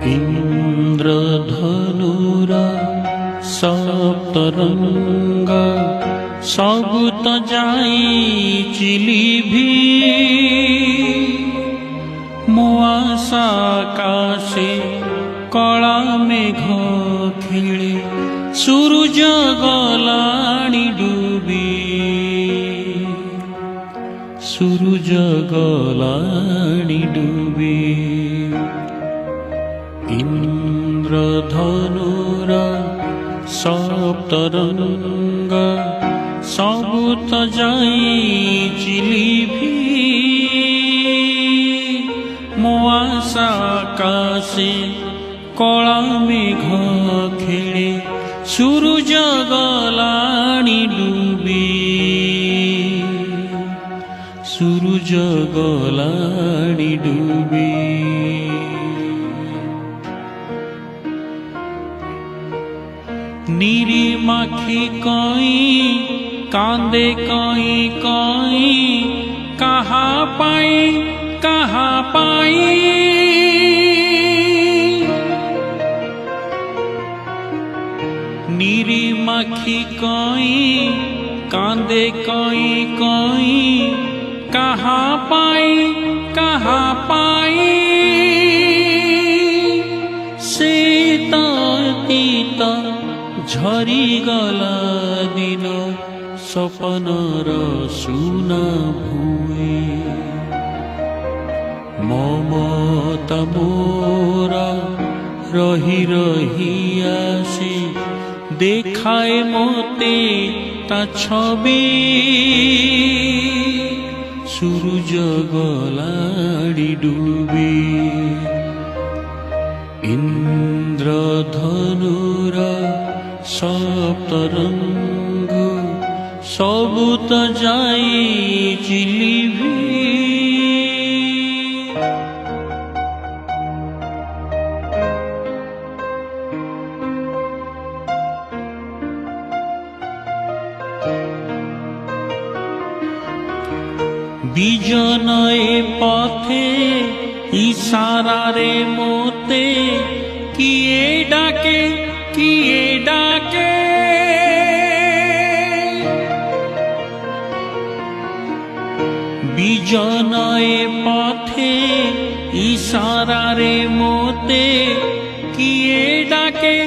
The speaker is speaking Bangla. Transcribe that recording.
ইন্দ্রধনুরা সপ্তরঙ্গ সবু তো যাই চিলিভি মোয়াশা আকাশে কলা মেঘ খেলে সূর্য গলানি ডুবি সূর্য গলানি ডুবি ইন্দ্রধনুরা সপ্তরঙ্গ সবু তো যাই চিলিভি মোয়াশা আকাশে কলা মেঘ খেলে সূর্য গলানি ডুবি সূর্য গলানি ডুবি নিরিমাখি কই কান্দে কই কই কাহা পাই কাহা পাই নিরিমাখি কই কান্দে কই কই কাহা পাই কাহা পাই শীত শীত ঝরি গলা দিন স্বপনর সুনা ভুঁয়ে মমতা মোরা রহি রহি আসি দেখায় মতে তা ছবি সূর্য গলানি ডুবি ইন্দ্রধনুরা সপ্তরঙ্গ সবু তো যাই চিলিভি বিজনয়ে পথে ইশারারে মতে কিয়ে ডাকে কিয়ে ডাকে বিজনয়ে পথে ইশারারে মতে কিয়ে ডাকে